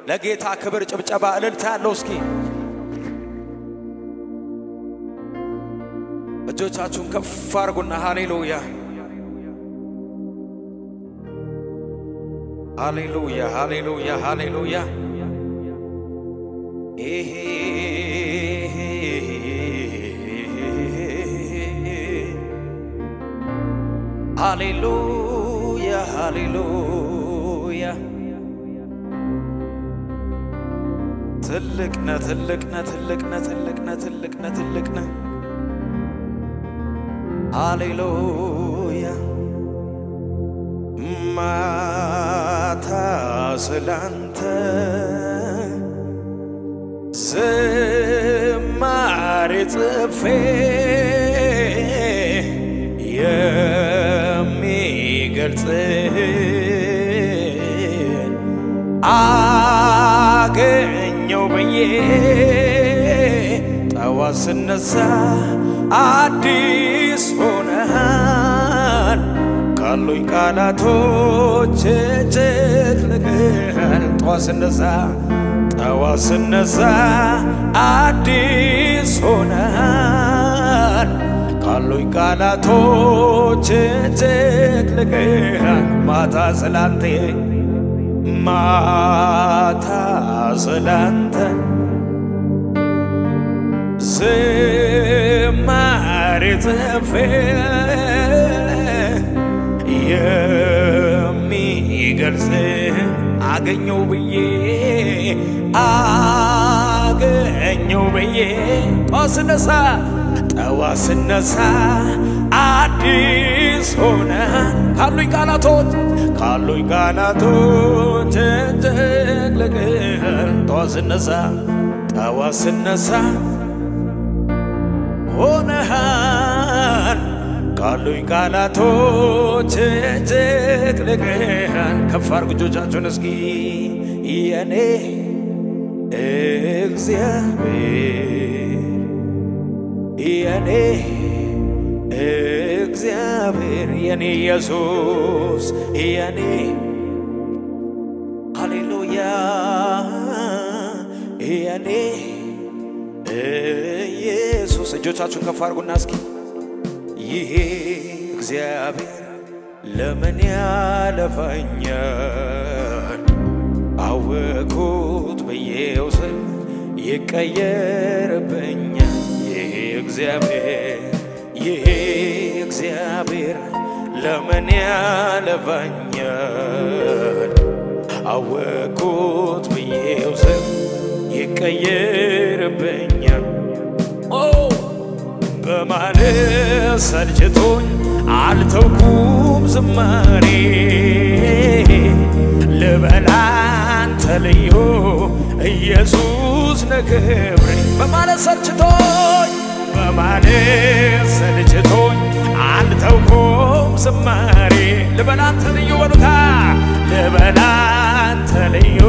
ለጌታ ክብር ጭብጨባ እልልታ ያለው እስኪ እጆቻችሁን ከፍ አድርጉና ሃሌሉያ ሃሌሉያ ሃሌሉያ ሃሌሉያ ሃሌሉያ ሃሌሉያ ትልቅነ ትልቅነ ትልቅነ ትልቅነ ትልቅነ ትልቅነ ሃሌሉያ ማታ ስላንተ ዝማሬ ጽፌ የሚገልጽህን አገኘው ብዬ ጠዋት ስነሳ አዲስ ሆነሃል ካሉኝ ቃላቶች እጅግ ልቀሃል ጠዋት ስነሳ አዲስ ሆነሃል ካሉኝ ቃላቶች እጅግ ልቀሃል ማታ ስላንተ ዝማሬ ጽፌ የሚገልጽህን አገኘው ብዬ ጠዋት ስነሳ አዲስ ሆነሃል ካሉኝ ቃላቶች እጅግ ልቀሃል ጠዋት ስነሳ ሆነሃል ካሉኝ ቃላቶች እጅግ ልቀሃል ከፍ አድርጉ እጆቻችሁን እስኪ የኔ እግዚአብሔር የኔ ኢየሱስ የኔ ሃሌሉያ የኔ ኢየሱስ እጆቻችሁን ከፍ አድርጉና እስኪ ይሄ እግዚአብሔር ለምን ያለፈኛል አወኩት ብዬው ስል ይቀየርብኛል ይሄ እግዚአብሔር ለምን ያለፈኛል አወኩት ብዬው ስል ይቀየርብኛል በማለት ሰልችቶኝ አልተውኩም ዝማሬ ልበላንተ ልዩ ኢየሱስ ነክብሬ በማለት ሰልችቶኝ አልተውኩም ዝማሬ ልበላንተ ልዩ በሉታ ልበላንተ ልዩ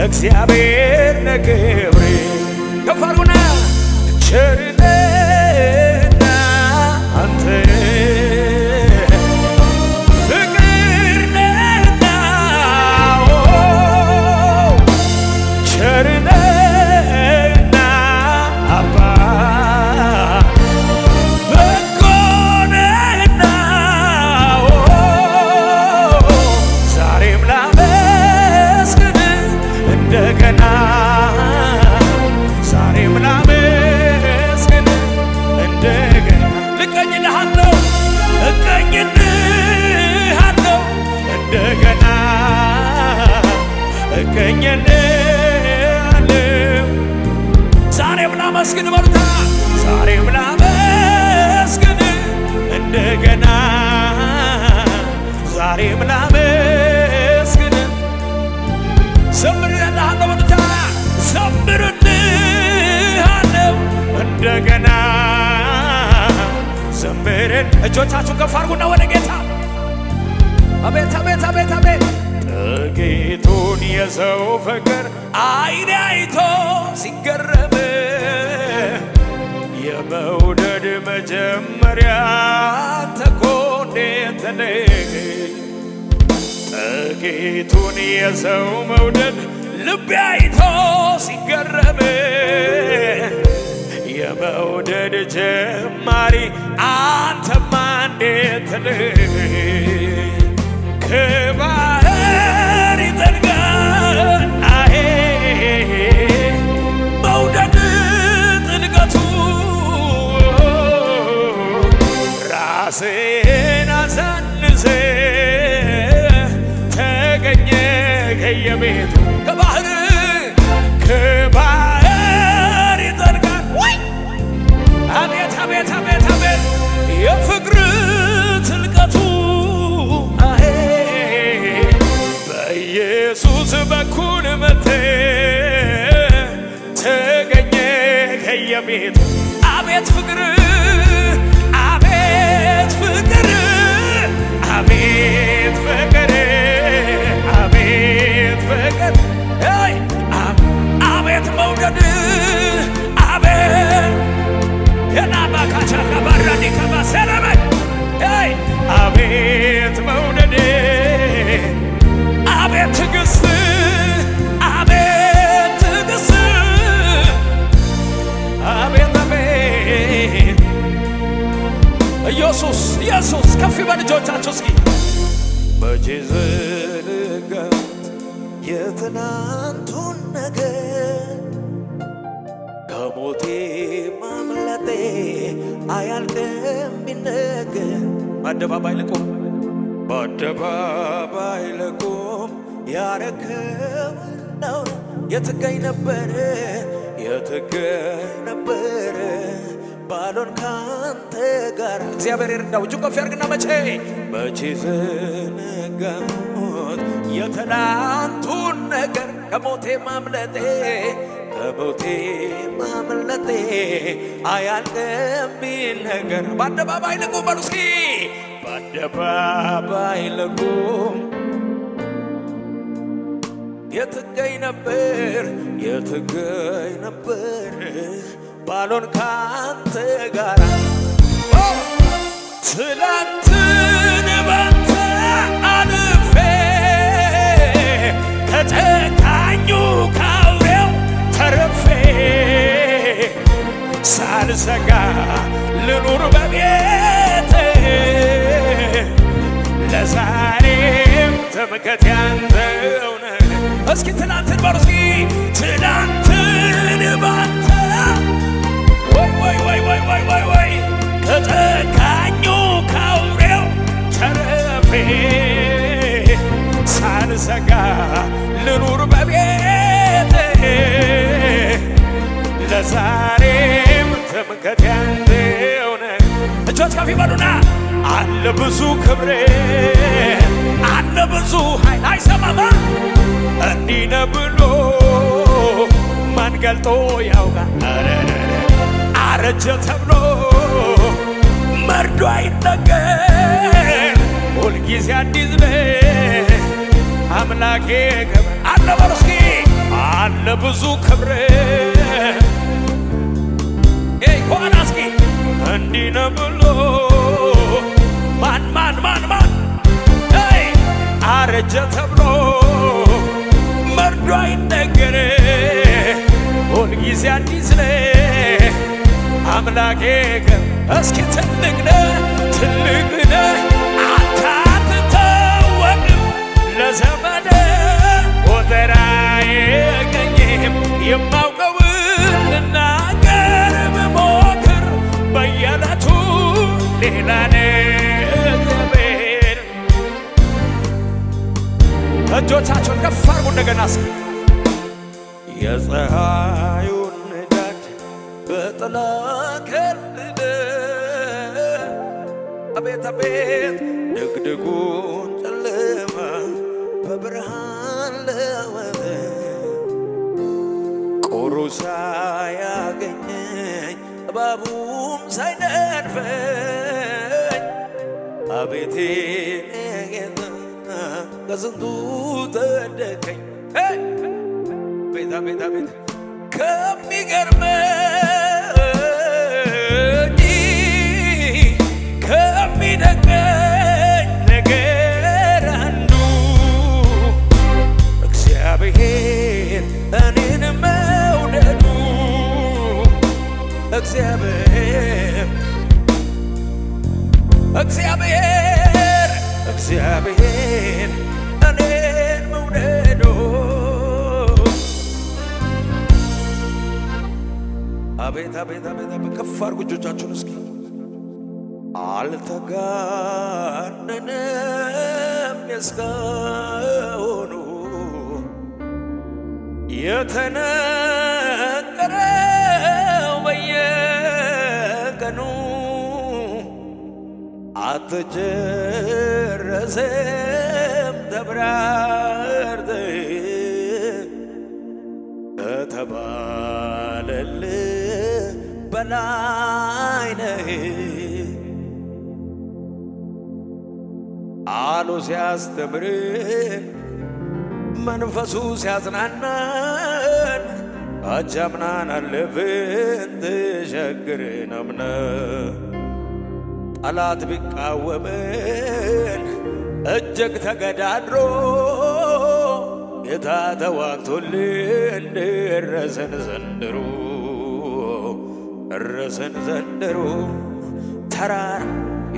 እግዚአብሔር ነክብሬ ከፋሩና ቸርነትና አንተ ፍቅር ነህና ቸርነትና አባ በጎ ነህና ዛሬም ላመስግን እንደገና ዛሬም ላመስግን በርታ ዛሬም ላመስግን እንደገና ዛሬም ላመስግን ዘምርልሃለሁ በርታ ዘምርልሃለሁ እንደገና ዘምርን እጆቻችሁን ከፍ አድርጉና ወደ ጌታ አቤት አቤት አቤት አቤት ጥቂቱን የሰው ፍቅር አይኔ አይቶ ሲገረም የመውደድ መጀመሪያ አንተ እኮ እንዴት ጥቂቱን የሰው መውደድ ልቤ አይቶ ሲገረም የመውደድ ጀማሪ አንተማ እንዴት ከባህር ይጠልቃል መውደድ ጥልቀቱ ራስህን አሳንሰ ተገኘ ከየቤቱ ከባህር ይጠልቃል ወይ አቤት አቤት አቤት አቤት የፍቅር ጥልቀቱ በኢየሱስ በኩል መጥተህ ተገኘ ከየቤቱ አቤት ፍቅር አቤት ፍቅር አቤት ፍቅር አቤት ፍቅር አቤት መውደድ አቤት የናባካቻ ከባራኒ ከማሰረበ አቤት መውደድ አቤት ትዕግስት አቤት ትዕግስት አቤት አቤት ኢየሱስ ኢየሱስ ከፍ ይበል እጆቻችሁ እስኪ መቼ ዘነጋሁት የትናንቱን ነገር ከሞቴ ማምለጤ አያልቅም ቢነገር በአደባባይ ልቆም ያረከው ነው የትገኝ ነበረ ባሎን ካንተ ጋር እግዚአብሔር ይርዳው። እጁ ከፍ ያርግና መቼ ዘነጋሁት የትናንቱን ነገር ከሞቴ ማምለጤ አያልቅም ቢነገር በአደባባይ ልቁም በሉ እስኪ በአደባባይ ልቁም የትገኝ ነበር ባሎን ካንተ ጋር ትላንትን ባንተ አልፌ ከጨካኙ ካውሬው ተርፌ ሳልሰጋ ልኑር በቤት ለዛሬም ትምክህቴ አንተው ነህ። እስኪ ትናንትን በሉ እስኪ ትናንትን ባንተ ወይ ከጨካኙ ካውሬው ተርፌ ሳልሰጋ ልኑር በቤት ለዛሬም ትምክህቴ አንተው ነህ። እጆች ከፍ ይበሉና አለ ብዙ ክብሬ አለ ብዙ ኃይል አይሰማማ እንዲህ ነው ብሎ ማን ገልጦ ያውቃል? አረጀ ተብሎ መርዶ አይነገር ሁልጊዜ አዲስ ነህ አምላኬ ክብር አለ በሉ እስኪ አለ ብዙ ክብር ሆና እስኪ እንዲህ ነው ብሎ ማን አረጀ ተብሎ መርዶ አይነገር ሁልጊዜ አዲስ ነህ አምላኬ እስኪ ትልቅ ነህ አንተ አትታወቅም ለዘመነ ወደር አይገኝም የማውቀውን ልናገር ብሞክር በየዕለቱ ሌላ ነገር እጆቻቸውን ከፍ አድርጉ እንደገና እስኪ የፀሐዩን ንዳድ በጥላ ከልለ አቤት አቤት ድቅድቁን ጨለማ በብርሃን ለወጠ ቁሩ ሳያገኘኝ እባቡም ሳይነድፈኝ አቤቴ ጌታ ከስንቱ ተደከኝ ቤታ ቤታ ቤት ከሚገርመኝ ከሚደንቀኝ ነገር አንዱ እግዚአብሔር እግዚአብሔር እግዚአብሔር እግዚአብሔር እኔን መውደዶ አቤት አቤት አቤት አቤት ከፍ አድርጉ እጆቻችሁን እስኪ አልተጋነነም የእስካሁኑ የተነገረው በየቀኑ አትጨረስም ተብራርተህ ከተባለልህ በላይ ነህ አሉ ሲያስተምርን መንፈሱ ሲያጽናናን አጃምናን አለፍን ተሻግረን አምነን ጠላት ቢቃወመን እጅግ ተገዳድሮ ጌታ ተዋግቶልን ደረሰን ዘንድሮ ተራራ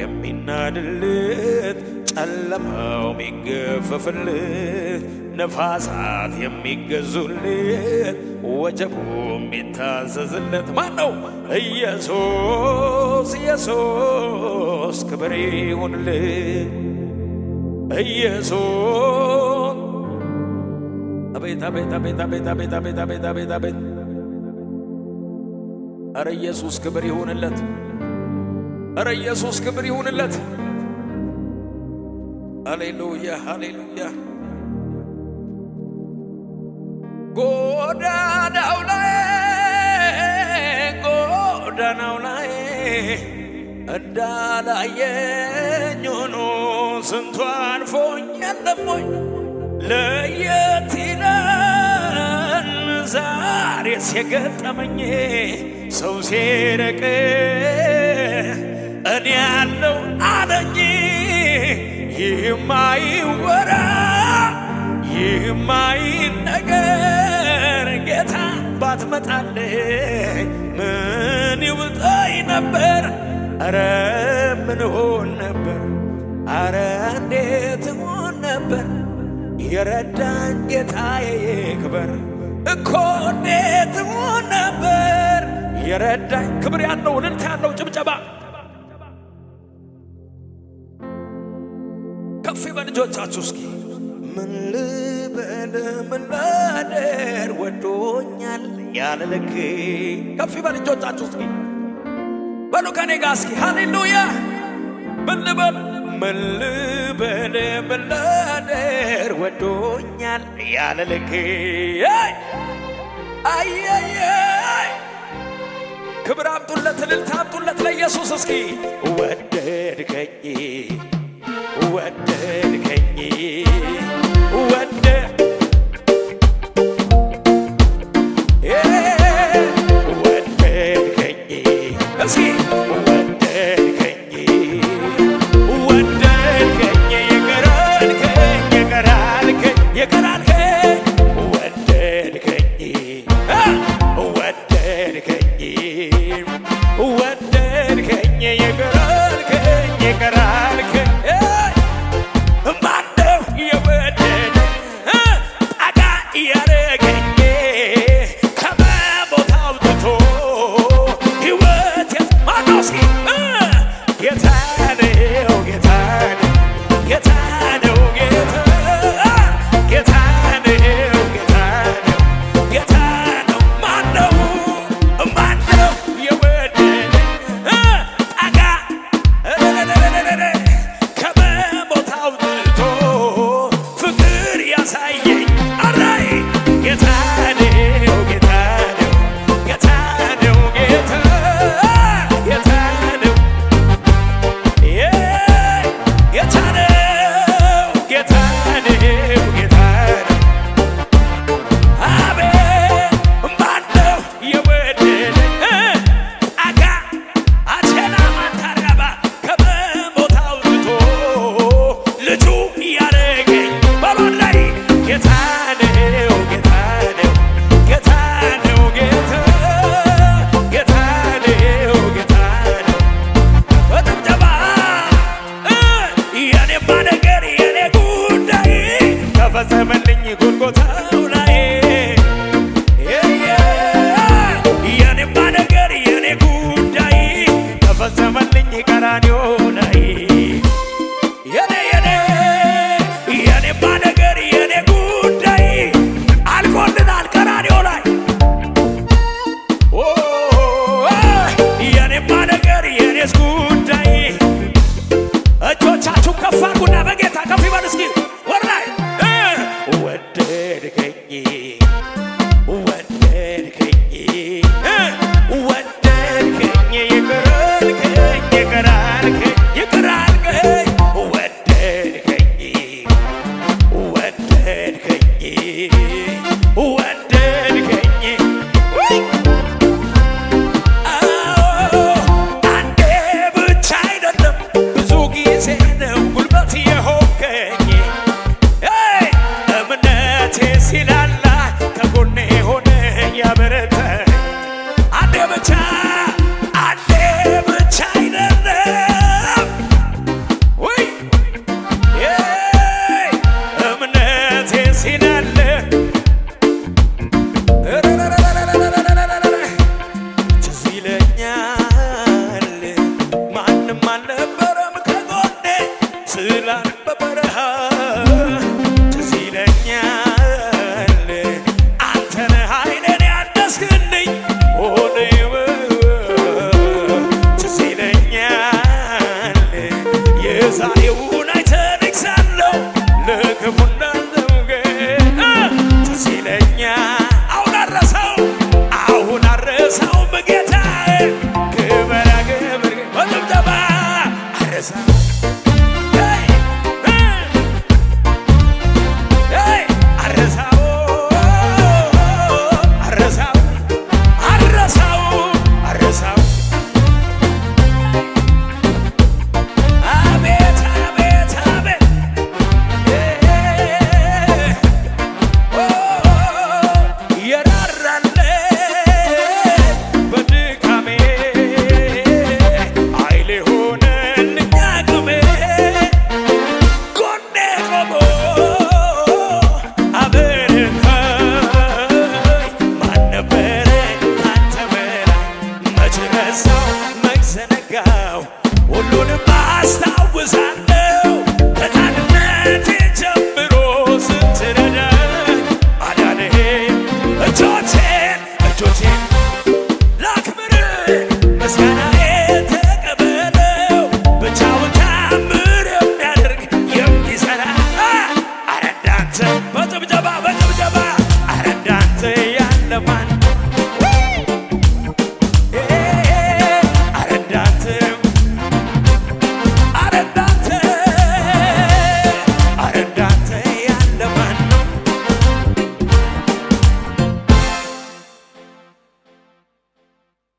የሚናድለት ጨለማው የሚገፈፍለት ነፋሳት የሚገዙለት ወጀቡ የሚታዘዝለት ማን ነው? ኢየሱስ ኢየሱስ ክብር ይሁንልህ ኢየሱስ አቤት አቤት አቤት አቤት አቤት አቤት አቤት አቤት አቤት ኧረ ኢየሱስ ክብር ይሁንለት ኧረ ኢየሱስ ክብር ይሁንለት ሃሌሉያ ሃሌሉያ ጎዳናው ላይ እንዳላየኝ ሆኖ ስንቱ አልፎኝ የለሞኝ ለየት ይላል ዛሬስ የገጠመኝ ሰው ሲርቅ እኔ ያለው አለኝ ይማይወራ ይማይነገር ጌታ ባትመጣልኝ ምን ይውጠኝ ነበር አረ ምን ሆን ነበር አረ እንዴት ሆን ነበር የረዳኝ ጌታዬ ይክበር እኮ እንዴት ሆን ነበር የረዳኝ ክብር ያለው እልልታ ያለው ጭብጨባ ከፍ ይበል ልጆቻችሁ እስኪ ምን ልበል ምን ላደር ወዶኛል ያለ ልክ ከፍ ይበል ልጆቻችሁ እስኪ በሉ ከኔ ጋር እስኪ ሃሌሉያ ምን ልበል ምን ላደር ወዶኛል ያለ ልክ አየየ ክብር አምጡለት እልልታ አምጡለት ለኢየሱስ እስኪ ወደድከኝ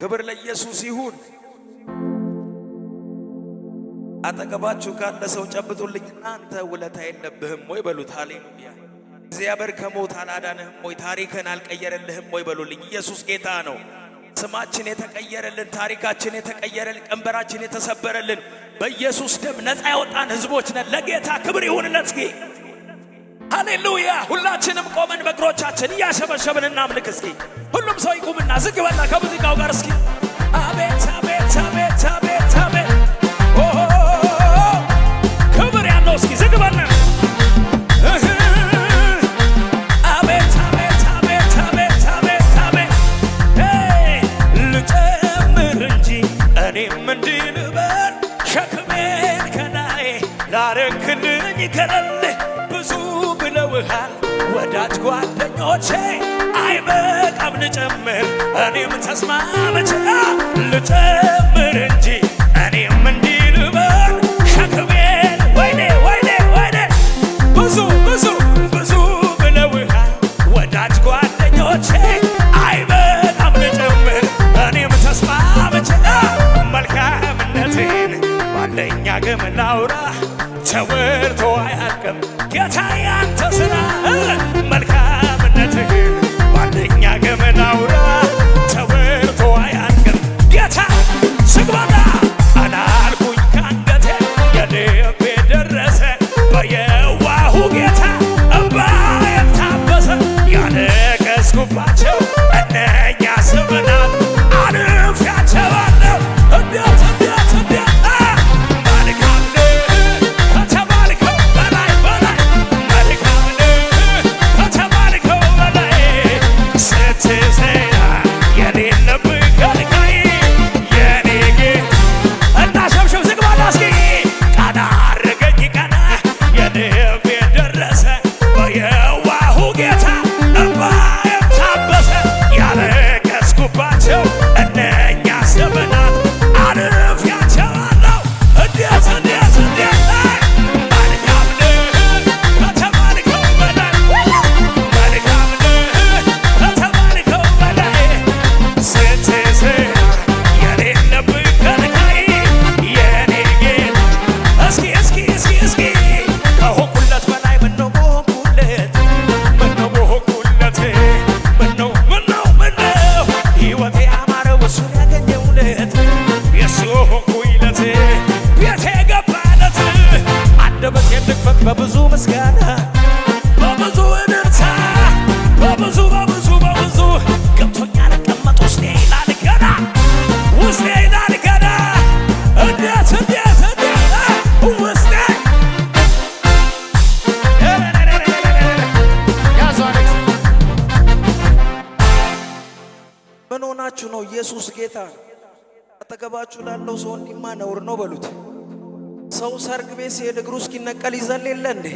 ክብር ለኢየሱስ ይሁን። አጠገባችሁ ካለ ሰው ጨብጡልኝና አንተ ውለታ የለብህም ወይ በሉት። ሃሌሉያ። እግዚአብሔር ከሞት አላዳነህም ወይ? ታሪክን አልቀየረልህም ወይ በሉልኝ። ኢየሱስ ጌታ ነው። ስማችን የተቀየረልን፣ ታሪካችን የተቀየረልን፣ ቀንበራችን የተሰበረልን በኢየሱስ ደም ነፃ ያወጣን ህዝቦች ነን። ለጌታ ክብር ይሁንለት። እስኪ ሃሌሉያ። ሁላችንም ቆመን በእግሮቻችን እያሸበሸብን እናምልክ። እስኪ ሁሉም ሰው ይቁምና ዝግ በላ ከሙዚቃው ጋር እስኪ አቤት አቤት አቤት አቤት አቤት ክብር ያለው እስኪ ዝግ በላ አቤት አቤት አቤት አቤት አቤት አቤት ልጨምር እንጂ እኔም እንዲህ ልበል ሸክሜን ከላይ ላረክልኝ ከለል ብዙ ብለውሃል ወዳጅ ጓደኞቼ አይበቃም ልጨምር እኔም ተስማምቼ ልጨምር እንጂ እኔም እንዲህ ልበል ሸክሜን ወይኔ ወይኔ ወይኔ ብዙ ብዙ ብዙ ብለውሃል ወዳጅ ጓደኞቼ አይበቃም ልጨምር እኔም ተስማምቼ መልካምነትን ባለኝ አቅም ላውራ ተወርቶ አያልቅም ጌታ ያንተ ሥራ መልካምነትህን ባለኝ አቅም ላውራ ተወርቶ አያልቅም ጌታ ስግባና አላልኩኝ ካንገቴ የልቤ ደረሰ በየዋሁ ጌታ እምባዬም ታበሰ ያለቀስኩባቸው እነኛ ዘመናት አልፌያቸዋለሁ እንዴት እንዴት እንዴት በብዙ ምስጋና በብዙ እልልታ በብዙ በብዙ በብዙ ገብቶኛል ቀመጥ ውስጤ ይላል ገና ውስጤ ይላል ገና እንዴት እንዴት እንዴት ውስጤ ምን ሆናችሁ ነው? ኢየሱስ ጌታ። አጠገባችሁ ላለው ሰው እንዲማ ነውር ነው በሉት። ሰው ሰርግ ቤት ሲሄድ እግሩ እስኪነቀል ይዘል የለ እንዴ?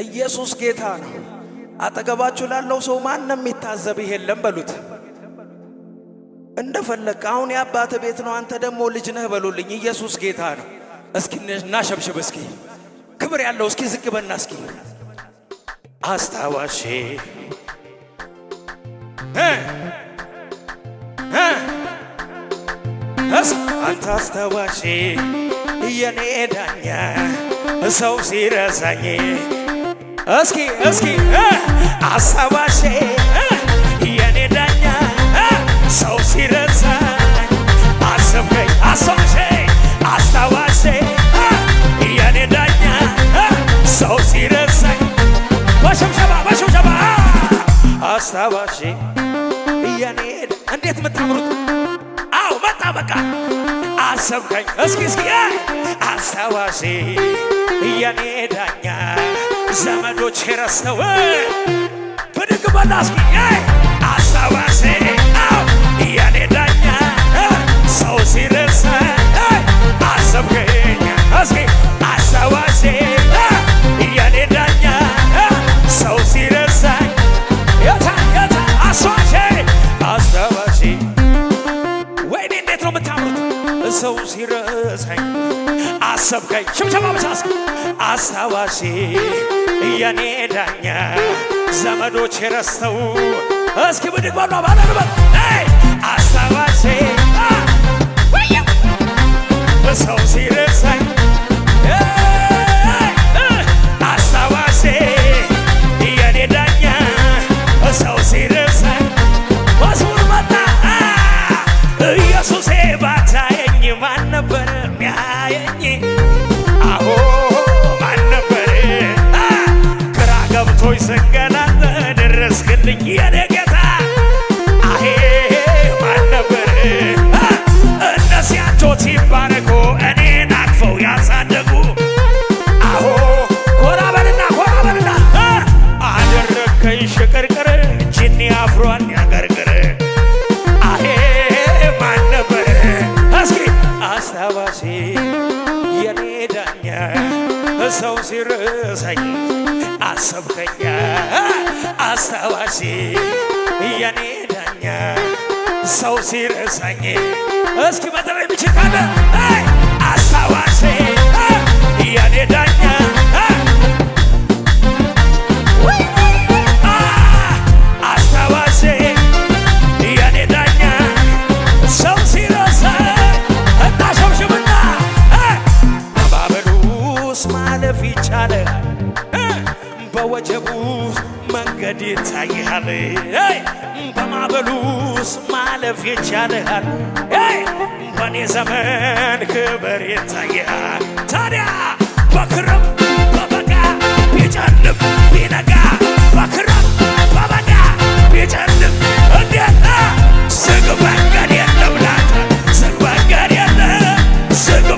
ኢየሱስ ጌታ ነው። አጠገባችሁ ላለው ሰው ማንም የሚታዘብህ የለም በሉት። እንደፈለክ አሁን የአባተ ቤት ነው፣ አንተ ደግሞ ልጅ ነህ በሉልኝ። ኢየሱስ ጌታ ነው። እስኪ እናሸብሽብ። እስኪ ክብር ያለው እስኪ ዝቅ በልና እስኪ አስታዋሼ አንተ አስታዋሼ የኔ ዳኛ ሰው ሲረሳኝ እስኪ እስኪ አስታዋሼ የኔ ዳኛ ሰው ሲረሳኝ አሰብከኝ አስታዋሼ አስታዋሼ የኔ ዳኛ ሰው ሲረሳኝ በሽብሸባ በሽብሸባ አስታዋሼ የኔ እንዴት የምታምሩት አው መጣ በቃ አሰብከኝ እስኪ እስኪ አስታዋሼ የኔ ዳኛ ዘመዶች ረስተው ብድግ በላ እስኪ አስታዋሼ የኔ ዳኛ ሰው ሲረሳኝ አሰብከኝ እስኪ አስታዋሼ የኔ ዳኛ ሰው ሲረሳኝ የታ የታ አስታዋሼ አስታዋሼ ወይኔ እንዴት ነው የምታምሩት ሰው ሲረሳኝ አሰብከኝ ሽብሸባ ብቻስ አስታዋሼ የኔ ዳኛ ዘመዶች ረስተው እስኪ ብድግ በሏ ባለንበት አስታዋሼ ሰው ሲረሳኝ አስታዋሴ የኔ ዳኛ ሰው ሲረሳኝ መዝሙር መጣ ኢየሱሴ ባታየኝ ማን ነበር ሚያየኝ? አዎ ማን ነበር? ግራ ገብቶኝ ስንገላታ ደረስክልኝ የኔ ጌታ አሄ ማን ነበር? እነዚያቾት ይባረኩ እኔን አቅፈው ያሳደጉ አዎ ኮራ በልና አደረከኝ ሽቅርቅር ጅኒ አፍሯን ያገርግር አሄ ማን ነበር? እስኪ አስታዋሴ የኔ ዳኛ ሰው ሲረሳኝ አሰብከኛ አስታዋሴ የኔ ዳኛ ሰው ሲረሳኝ እስኪ በተለይ ብቻ አስታዋሴ የኔ ዳኛ አስታዋሴ የኔ ዳኛ ሰው ሲረሳኝ እናሸብሽብና በባበሉስ ማለፍ ይቻላል በወጀቡስ መንገድ ይታይሃል በማዕበሉስ ማለፍ ይቻላል በኔ ዘመን ክብር ይታይሃል። ታዲያ በክረምት በበጋ ቢጨልም ቢነጋ በክረምት በበጋ ቢጨልም እንዴት ዝግ መንገድ የለም ላንተ ዝግ መንገድ የለም ዝግ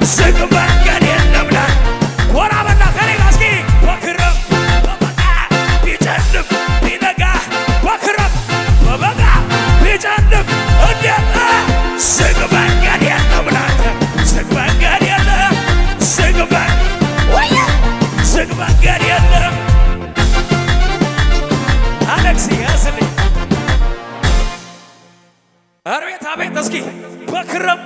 ዝግ መንገድ የለም ላንተ ኮራ በላ ከኔ ጋር እስኪ በክረምት በበጋ ቢጨልም ቢነጋ በክረምት በበጋ ቢጨልም እንዴት ዝግ መንገድ የለም ላንተ ዝግ መንገድ የለም ዝግ መንገድ የለም አሌክስ ያስልኝ አቤት አቤት እስኪ በክረምት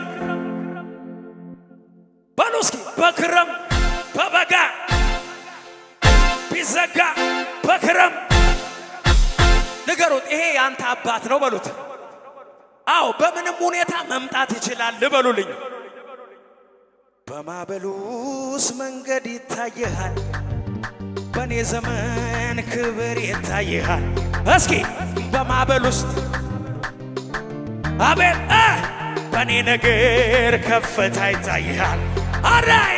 በሉ እስኪ በክረምት በበጋ ቢዘጋ በክረምት ንገሩት ይሄ ያንተ አባት ነው በሉት። አዎ በምንም ሁኔታ መምጣት ይችላል በሉልኝ። በማዕበሉስ መንገድ ይታይሃል በኔ ዘመን ክብር ይታይሃል። እስኪ በማዕበል ውስጥ አቤት በኔ ነገር ከፍታ ይታይሃል። አራይ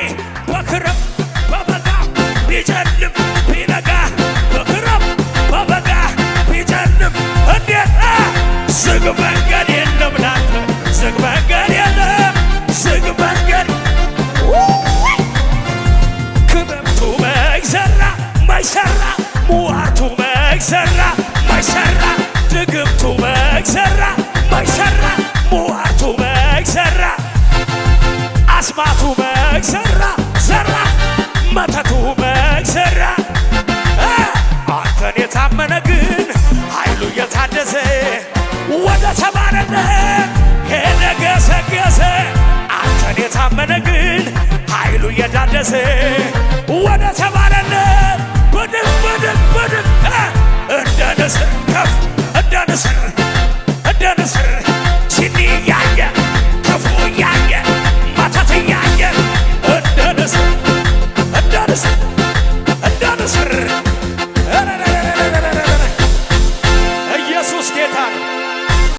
በክረምት በበጋ ቢጨልም ቢነጋ በክረምት በበጋ ቢጨልም እንዴት ዝግ መንገድ የለም ላንተ ዝግ መንገድ የለም ዝግ መንገድ ክረምቱ መይሰራ ማይሰራ ሙዋቱ መይሰራ ማይሰራ ድግምቱ መይሰራ ማይሰራ ሙዋቱ መይሰራ አስማቱ መይሰራ ሰራ መተቱ መይሰራ አንተን የታመነ ግን ኃይሉ የታደሰ ወደ ተባረነት ሄደ ገሰገሰ አንተን የታመነ ግን ኃይሉ የታደሰ ወደ ተባረነት ብድግ እንደ ንስር